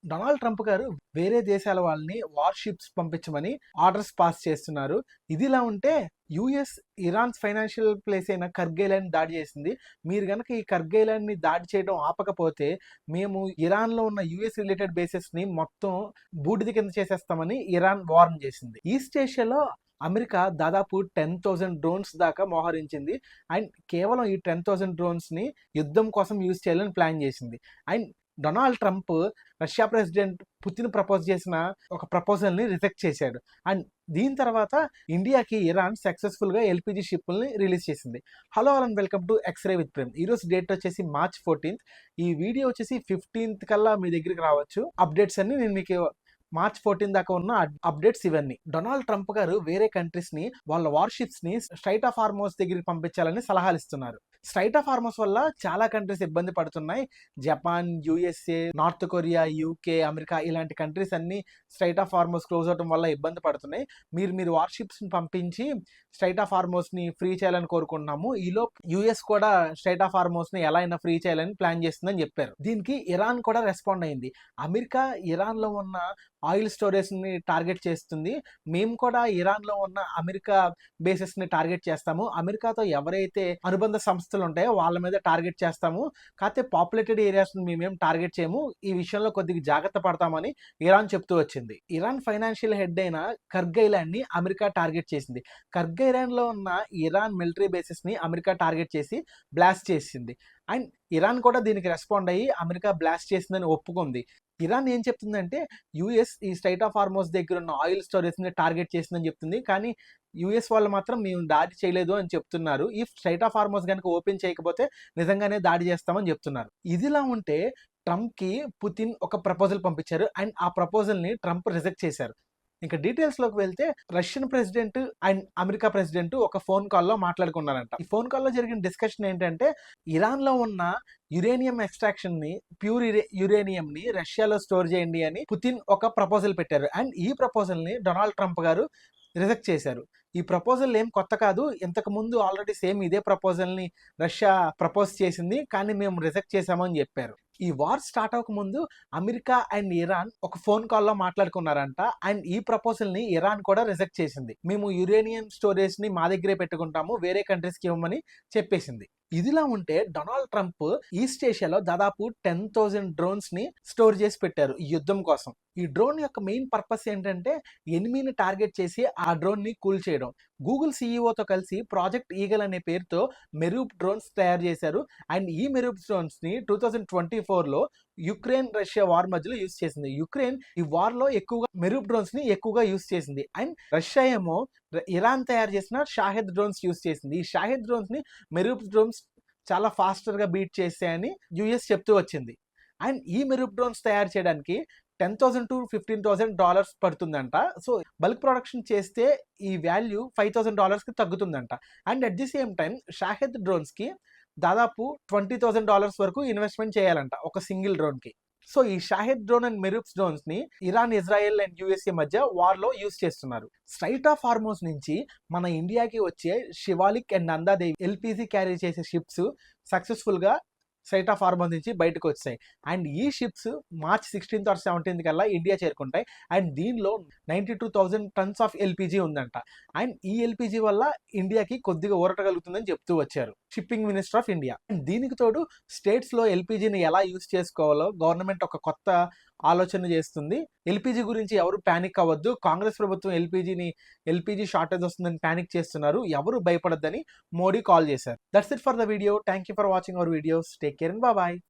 Donald Trump గారు వేరే దేశాల వాళ్ళని వార్‌షిప్స్ పంపించమని ఆర్డర్స్ పాస్ చేస్తున్నారు. ఇదిలా ఉంటే యూఎస్ ఇరాన్ ఫైనాన్షియల్ ప్లేస్ అయిన కర్గ్ ఐలాండ్ దాడి చేసింది. మీరు గనక ఈ కర్గ్ ఐలాండ్‌ని దాడి చేయడం ఆపకపోతే మేము ఇరాన్‌లో ఉన్న యూఎస్ రిలేటెడ్ బేసెస్‌ని మొత్తం బూడిద కింద చేసేస్తామని ఇరాన్ వార్న్ చేసింది. ఈస్ట్ ఏషియాలో అమెరికా దాదాపు 10,000 డ్రోన్స్ దాకా మోహరించింది. అండ్ కేవలం ఈ 10,000 డ్రోన్స్‌ని యుద్ధం కోసం యూజ్ చేయాలని ప్లాన్ చేసింది. And Donald Trump Russia president Putin propose చేసిన ఒక ప్రపోజల్ని రిజెక్ట్ చేశాడు. అండ్ దీని తర్వాత ఇండియాకి ఇరాన్ సక్సెస్ఫుల్గా ఎల్పిజి షిప్ని రిలీజ్ చేసింది. Hello all and welcome to x ray with Prem. ఈరోజు డేట్ వచ్చేసి March 14th. ఈ వీడియో వచ్చేసి 15th కల్లా మీ దగ్గరికి రావచ్చు. అప్డేట్స్ అన్ని నేను మీకు March 14 దాకా ఉన్న అప్డేట్స్ ఇవన్నీ. డొనాల్డ్ ట్రంప్ గారు వేరే కంట్రీస్ని వాళ్ళ వార్షిప్స్ని స్ట్రైట్ ఆఫ్ హార్మోస్ దగ్గరికి పంపించాలని సలహాలు ఇస్తున్నారు. స్ట్రైట్ ఆఫ్ హార్మోస్ వల్ల చాలా కంట్రీస్ ఇబ్బంది పడుతున్నాయి. Japan, USA, north Korea, UK, America ఇలాంటి కంట్రీస్ అన్ని స్ట్రైట్ ఆఫ్ హార్మోస్ క్లోజ్ అవడం వల్ల ఇబ్బంది పడుతున్నాయి. మీరు వార్షిప్స్ని పంపించి స్ట్రైట్ ఆఫ్ హార్మోస్ని ఫ్రీ చేయాలని కోరుకుంటున్నాము. ఈలోపు యూఎస్ కూడా స్ట్రైట్ ఆఫ్ హార్మోస్ని ఎలా అయినా ఫ్రీ చేయాలని ప్లాన్ చేస్తుందని చెప్పారు. దీనికి ఇరాన్ కూడా రెస్పాండ్ అయింది. అమెరికా ఇరాన్లో ఉన్న ఆయిల్ స్టోరేజ్ని టార్గెట్ చేస్తుంది. మేము కూడా ఇరాన్లో ఉన్న అమెరికా బేసెస్ని టార్గెట్ చేస్తాము. అమెరికాతో ఎవరైతే అనుబంధ సంస్థలు ఉంటాయో వాళ్ళ మీద టార్గెట్ చేస్తాము. కాకపోతే పాపులేటెడ్ ఏరియాస్ని మేమేం టార్గెట్ చేయము. ఈ విషయంలో కొద్దిగా జాగ్రత్త పడతామని ఇరాన్ చెప్తూ వచ్చింది. ఇరాన్ ఫైనాన్షియల్ హెడ్ అయిన కర్గ్ ఐలాండ్ని అమెరికా టార్గెట్ చేసింది. కర్గ్ ఐలాండ్లో ఉన్న ఇరాన్ మిలిటరీ బేసెస్ని అమెరికా టార్గెట్ చేసి బ్లాస్ట్ చేసింది. అండ్ ఇరాన్ కూడా దీనికి రెస్పాండ్ అయ్యి అమెరికా బ్లాస్ట్ చేసిందని ఒప్పుకుంది. ఇరాన్ ఏం చెప్తుందంటే యూఎస్ ఈ స్ట్రైట్ ఆఫ్ హార్మోస్ దగ్గర ఉన్న ఆయిల్ స్టోరేజ్ని టార్గెట్ చేసిందని చెప్తుంది. కానీ యూఎస్ వాళ్ళు మాత్రం మేము దాడి చేయలేదు అని చెప్తున్నారు. ఈ స్ట్రైట్ ఆఫ్ హార్మోస్ కనుక ఓపెన్ చేయకపోతే నిజంగానే దాడి చేస్తామని చెప్తున్నారు. ఇదిలా ఉంటే ట్రంప్కి పుతిన్ ఒక ప్రపోజల్ పంపించారు. అండ్ ఆ ప్రపోజల్ని ట్రంప్ రిజెక్ట్ చేశారు. ఇంకా డీటెయిల్స్లోకి వెళ్తే Russian president and America president ఒక ఫోన్ కాల్లో మాట్లాడుకున్నారంట. ఈ ఫోన్ కాల్లో జరిగిన డిస్కషన్ ఏంటంటే ఇరాన్లో ఉన్న యురేనియం ఎక్స్ట్రాక్షన్ని ప్యూర్ యురేనియంని రష్యాలో స్టోర్ చేయండి అని పుతిన్ ఒక ప్రపోజల్ పెట్టారు. అండ్ ఈ ప్రపోజల్ని డొనాల్డ్ ట్రంప్ గారు రిజెక్ట్ చేశారు. ఈ ప్రపోజల్ ఏం కొత్త కాదు. ఇంతకు ముందు ఆల్రెడీ సేమ్ ఇదే ప్రపోజల్ని రష్యా ప్రపోజ్ చేసింది, కానీ మేము రిజెక్ట్ చేశామని చెప్పారు. ఈ వార్ స్టార్ట్ అవ్వకముందు అమెరికా అండ్ ఇరాన్ ఒక ఫోన్ కాల్లో మాట్లాడుకున్నారంట. అండ్ ఈ ప్రపోజల్ని ఇరాన్ కూడా రిజెక్ట్ చేసింది. మేము యురేనియం స్టోరేజ్ని మా దగ్గరే పెట్టుకుంటాము, వేరే కంట్రీస్కి ఇవ్వమని చెప్పేసింది. ఇదిలా ఉంటే డొనాల్డ్ ట్రంప్ ఈస్ట్ ఏషియాలో దాదాపు 10,000 డ్రోన్స్ని స్టోర్ చేసి పెట్టారు ఈ యుద్ధం కోసం. ఈ డ్రోన్ యొక్క మెయిన్ పర్పస్ ఏంటంటే ఎనిమీని టార్గెట్ చేసి ఆ డ్రోన్ని కూల్ చేయడం. గూగుల్ సీఈఓతో కలిసి ప్రాజెక్ట్ ఈగల్ అనే పేరుతో మెరూప్ డ్రోన్స్ తయారు చేశారు. అండ్ ఈ మెరూప్ డ్రోన్స్ని 2024లో యుక్రెయిన్ రష్యా వార్ మధ్యలో యూజ్ చేసింది. యుక్రెయిన్ ఈ వార్లో ఎక్కువగా మెరూప్ డ్రోన్స్ని ఎక్కువగా యూజ్ చేసింది. అండ్ రష్యా ఏమో ఇరాన్ తయారు చేసిన షాహెద్ డ్రోన్స్ యూజ్ చేసింది. ఈ షాహెద్ డ్రోన్స్ని మెరూప్ డ్రోన్స్ చాలా ఫాస్టర్గా బీట్ చేస్తాయని యుఎస్ చెప్తూ వచ్చింది. అండ్ ఈ మెరూప్ డ్రోన్స్ తయారు చేయడానికి $10,000 to $15,000 పడుతుందంట. సో బల్క్ ప్రొడక్షన్ చేస్తే ఈ వాల్యూ $5,000కి తగ్గుతుందంట. And at the same time Shahed డ్రోన్స్కి దాదాపు $20,000 వరకు ఇన్వెస్ట్మెంట్ చేయాలంట ఒక సింగిల్ డ్రోన్కి. సో ఈ షాహెద్ డ్రోన్ అండ్ మెరూప్స్ డ్రోన్స్ని ఇరాన్, ఇజ్రాయెల్ అండ్ యూఎస్ఏ మధ్య వార్లో యూజ్ చేస్తున్నారు. స్ట్రైట్ ఆఫ్ హార్మోస్ నుంచి మన ఇండియాకి వచ్చే Shivalik and Nandadevi LPG carry చేసే షిప్స్ సక్సెస్ఫుల్గా స్ట్రైట్ ఆఫ్ హార్మోస్ నుంచి బయటకు వచ్చాయి. అండ్ ఈ ships March 16th or 17th కల్లా ఇండియా చేరుకుంటాయి. అండ్ దీనిలో 92,000 tons ఆఫ్ ఎల్పిజి ఉందంట. అండ్ ఈ ఎల్పిజి వల్ల ఇండియాకి కొద్దిగా ఊరట కలుగుతుందని చెప్తూ వచ్చారు shipping minister of India. And దీనికి తోడు స్టేట్స్లో ఎల్పిజిని ఎలా యూజ్ చేసుకోవాలో గవర్నమెంట్ ఒక కొత్త ఆలోచన చేస్తుంది. ఎల్పిజి గురించి ఎవరు ప్యానిక్ అవ్వద్దు. కాంగ్రెస్ ప్రభుత్వం ఎల్పిజి షార్టేజ్ వస్తుందని ప్యానిక్ చేస్తున్నారు. ఎవరు భయపడద్దని మోడీ కాల్ చేశారు. That's it for the video. Thank you for watching our videos. Take care and bye.